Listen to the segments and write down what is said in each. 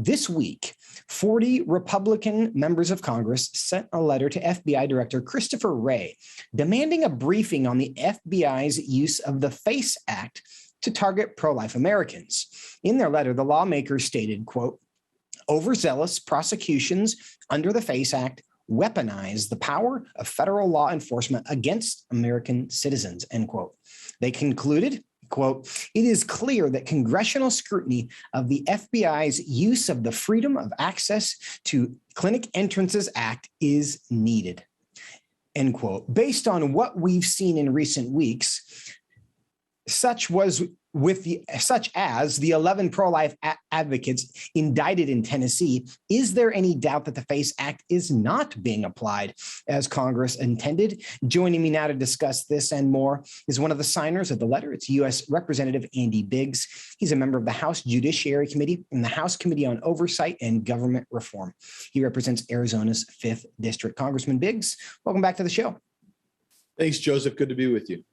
This week, 40 Republican members of Congress sent a letter to FBI Director Christopher Wray demanding a briefing on the FBI's use of the FACE Act to target pro-life Americans. In their letter, the lawmakers stated, quote, "Overzealous prosecutions under the FACE Act weaponize the power of federal law enforcement against American citizens," end quote. They concluded, quote, "It is clear that congressional scrutiny of the FBI's use of the Freedom of Access to Clinic Entrances Act is needed," end quote. Based on what we've seen in recent weeks, such as the 11 pro-life advocates indicted in Tennessee, is there any doubt that the FACE Act is not being applied as Congress intended? Joining me now to discuss this and more is one of the signers of the letter. It's U.S. Representative Andy Biggs. He's a member of the House Judiciary Committee and the House Committee on Oversight and Government Reform. He represents Arizona's 5th District. Congressman Biggs, welcome back to the show. Thanks, Joseph. Good to be with you.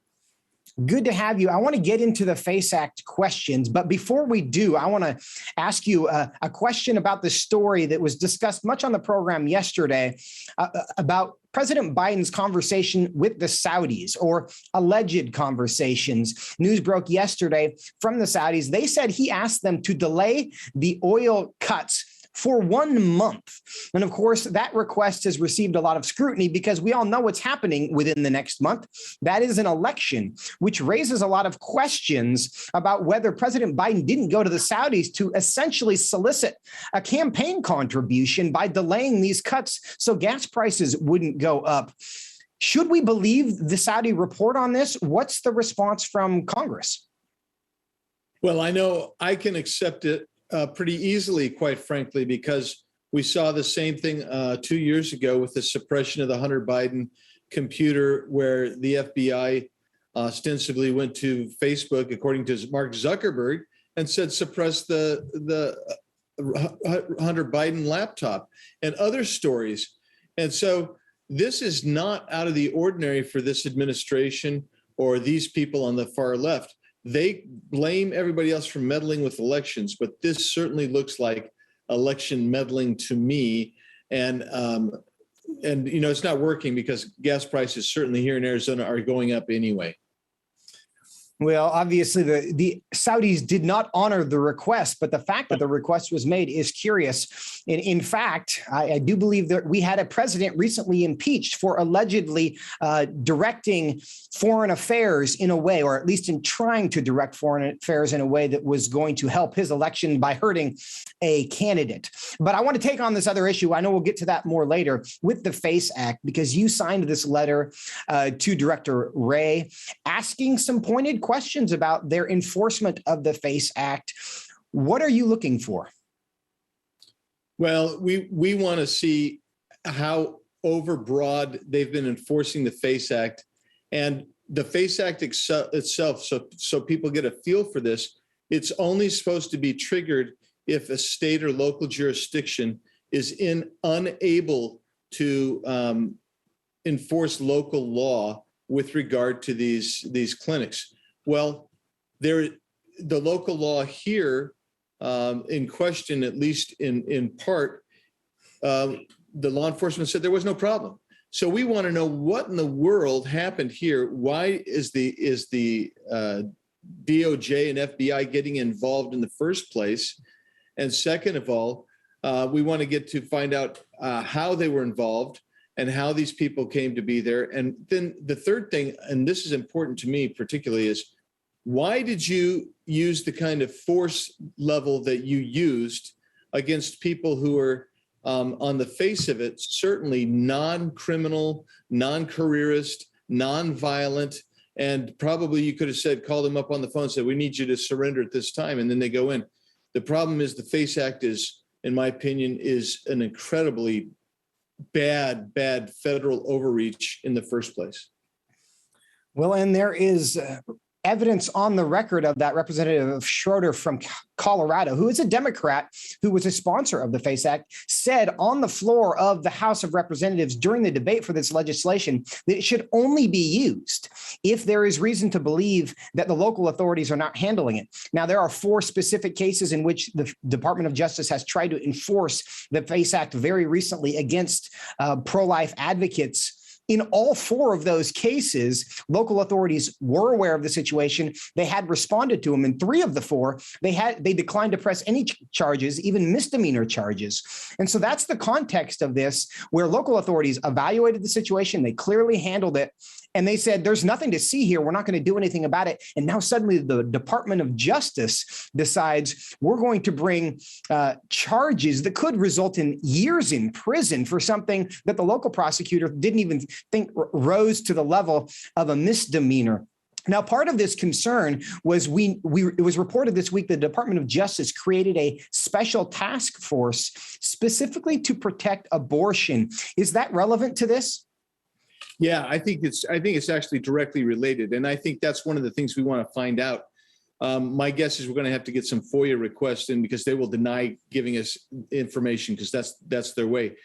Good to have you. I want to get into the FACE Act questions, but before we do, I want to ask you a question about the story that was discussed much on the program yesterday about President Biden's conversation with the Saudis, or alleged conversations. News broke yesterday from the Saudis. They said he asked them to delay the oil cuts for 1 month. And of course, that request has received a lot of scrutiny because we all know what's happening within the next month. That is an election, which raises a lot of questions about whether President Biden didn't go to the Saudis to essentially solicit a campaign contribution by delaying these cuts so gas prices wouldn't go up. Should we believe the Saudi report on this? What's the response from Congress? Well, I know I can accept it pretty easily, quite frankly, because we saw the same thing 2 years ago with the suppression of the Hunter Biden computer, where the FBI ostensibly went to Facebook, according to Mark Zuckerberg, and said suppress the Hunter Biden laptop and other stories. And so this is not out of the ordinary for this administration or these people on the far left. They blame everybody else for meddling with elections, but this certainly looks like election meddling to me. And you know, it's not working because gas prices certainly here in Arizona are going up anyway. Well, obviously, the Saudis did not honor the request, but the fact that the request was made is curious. In fact, I do believe that we had a president recently impeached for allegedly directing foreign affairs in a way, or at least in trying to direct foreign affairs in a way that was going to help his election by hurting a candidate. But I want to take on this other issue. I know we'll get to that more later with the FACE Act, because you signed this letter to Director Wray asking some pointed questions about their enforcement of the FACE Act. What are you looking for? Well, we want to see how overbroad they've been enforcing the FACE Act, and the FACE Act itself, so people get a feel for this. It's only supposed to be triggered if a state or local jurisdiction is unable to enforce local law with regard to these clinics. Well, the local law here in question, at least in part, the law enforcement said there was no problem. So we want to know what in the world happened here. Why is the DOJ and FBI getting involved in the first place? And second of all, we want to get to find out how they were involved and how these people came to be there. And then the third thing, and this is important to me particularly, is why did you use the kind of force level that you used against people who are on the face of it, certainly non-criminal, non-careerist, non-violent, and probably you could have said, called them up on the phone and said, we need you to surrender at this time, and then they go in. The problem is the FACE Act is, in my opinion, is an incredibly bad federal overreach in the first place. Well, and there is evidence on the record of that Representative Schroeder from Colorado, who is a Democrat, who was a sponsor of the FACE Act, said on the floor of the House of Representatives during the debate for this legislation that it should only be used if there is reason to believe that the local authorities are not handling it. Now, there are 4 specific cases in which the Department of Justice has tried to enforce the FACE Act very recently against pro-life advocates. In all 4 of those cases, local authorities were aware of the situation. They had responded to them. In 3 of the 4, they declined to press any charges, even misdemeanor charges. And so that's the context of this, where local authorities evaluated the situation. They clearly handled it. And they said, there's nothing to see here. We're not going to do anything about it. And now suddenly the Department of Justice decides we're going to bring charges that could result in years in prison for something that the local prosecutor didn't even think rose to the level of a misdemeanor. Now, part of this concern was it was reported this week the Department of Justice created a special task force specifically to protect abortion. Is that relevant to this? Yeah, I think it's actually directly related. And I think that's one of the things we want to find out. My guess is we're going to have to get some FOIA requests in because they will deny giving us information because that's their way.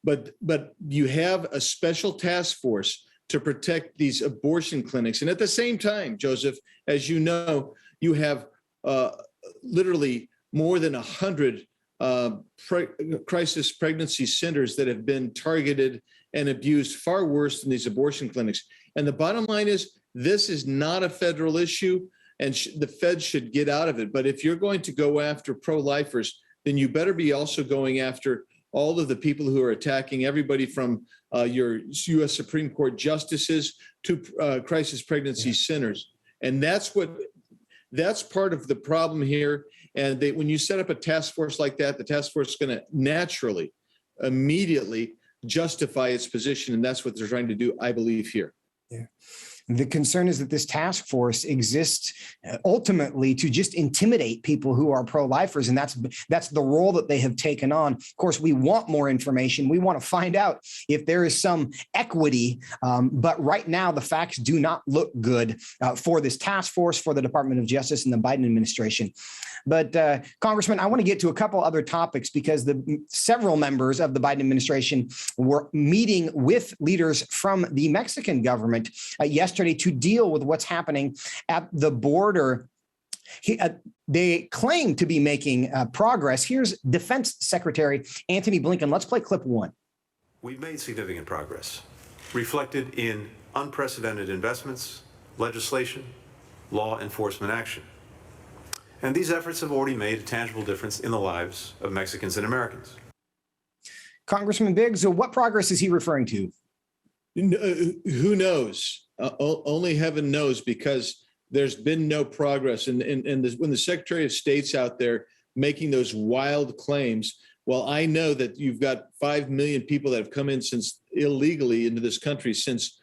But you have a special task force to protect these abortion clinics. And at the same time, Joseph, as you know, you have literally more than 100 crisis pregnancy centers that have been targeted and abused far worse than these abortion clinics. And the bottom line is, this is not a federal issue, and the feds should get out of it. But if you're going to go after pro-lifers, then you better be also going after all of the people who are attacking everybody from your U.S. Supreme Court justices to crisis pregnancy centers. And that's part of the problem here. And when you set up a task force like that, the task force is going to naturally, immediately justify its position. And that's what they're trying to do, I believe, here. Yeah. The concern is that this task force exists ultimately to just intimidate people who are pro-lifers, and that's the role that they have taken on. Of course, we want more information. We want to find out if there is some equity, but right now the facts do not look good for this task force, for the Department of Justice and the Biden administration. But Congressman, I want to get to a couple other topics because several members of the Biden administration were meeting with leaders from the Mexican government yesterday to deal with what's happening at the border. They claim to be making progress. Here's Defense Secretary Antony Blinken. Let's play clip 1. We've made significant progress, reflected in unprecedented investments, legislation, law enforcement action. And these efforts have already made a tangible difference in the lives of Mexicans and Americans. Congressman Biggs, so what progress is he referring to? Who knows? Only heaven knows, because there's been no progress. And when the Secretary of State's out there making those wild claims, well, I know that you've got 5 million people that have come in illegally into this country since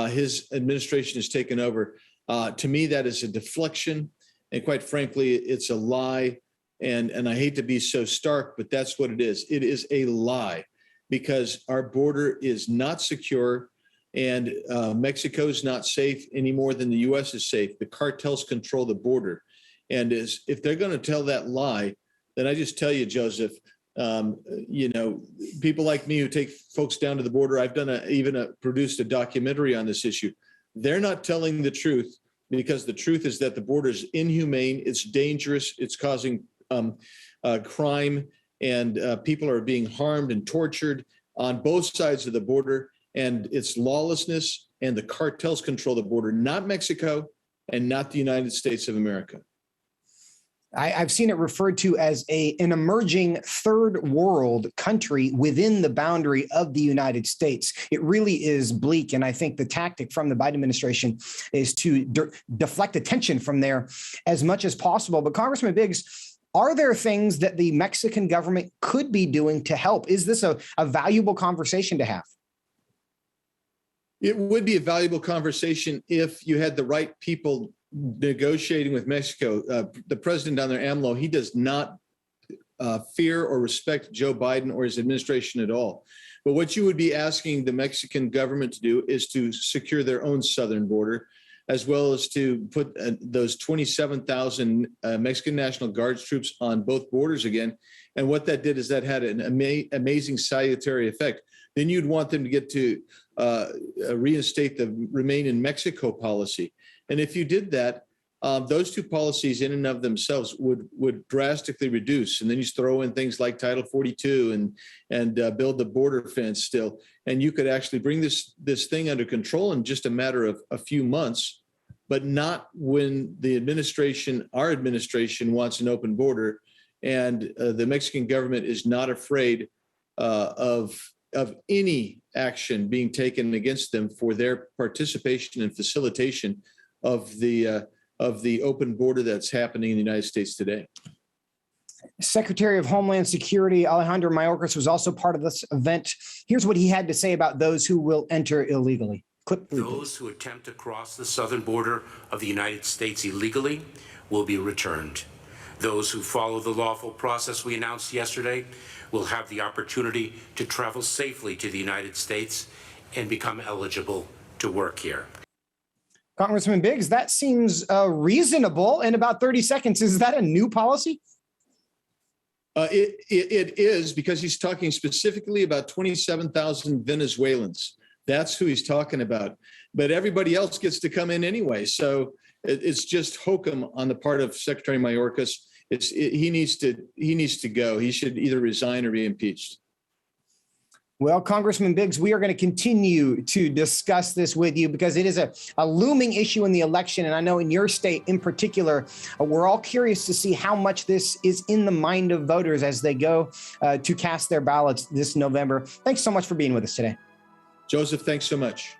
his administration has taken over. To me, that is a deflection. And quite frankly, it's a lie. And I hate to be so stark, but that's what it is. It is a lie, because our border is not secure. And Mexico is not safe any more than the U.S. is safe. The cartels control the border. And if they're going to tell that lie, then I just tell you, Joseph, people like me who take folks down to the border, I've produced a documentary on this issue. They're not telling the truth, because the truth is that the border is inhumane, it's dangerous, it's causing crime, and people are being harmed and tortured on both sides of the border. And it's lawlessness, and the cartels control the border, not Mexico and not the United States of America. I've seen it referred to as an emerging third world country within the boundary of the United States. It really is bleak. And I think the tactic from the Biden administration is to deflect attention from there as much as possible. But Congressman Biggs, are there things that the Mexican government could be doing to help? Is this a valuable conversation to have? It would be a valuable conversation if you had the right people negotiating with Mexico. The president down there, AMLO, he does not fear or respect Joe Biden or his administration at all. But what you would be asking the Mexican government to do is to secure their own southern border. as well as to put those 27,000 Mexican National Guards troops on both borders again. And what that did is that had an amazing salutary effect. Then you'd want them to get to reinstate the Remain in Mexico policy. And if you did that, those two policies in and of themselves would drastically reduce. And then you throw in things like Title 42 and build the border fence still. And you could actually bring this thing under control in just a matter of a few months, but not when our administration wants an open border. And the Mexican government is not afraid of any action being taken against them for their participation and facilitation of the open border that's happening in the United States today. Secretary of Homeland Security Alejandro Mayorkas was also part of this event. Here's what he had to say about those who will enter illegally. Clip 3, those who attempt to cross the southern border of the United States illegally will be returned. Those who follow the lawful process we announced yesterday will have the opportunity to travel safely to the United States and become eligible to work here. Congressman Biggs, that seems reasonable in about 30 seconds. Is that a new policy? It is, because he's talking specifically about 27,000 Venezuelans. That's who he's talking about. But everybody else gets to come in anyway. So it's just hokum on the part of Secretary Mayorkas. He needs to go. He should either resign or be impeached. Well, Congressman Biggs, we are going to continue to discuss this with you because it is a looming issue in the election. And I know in your state in particular, we're all curious to see how much this is in the mind of voters as they go to cast their ballots this November. Thanks so much for being with us today. Joseph, thanks so much.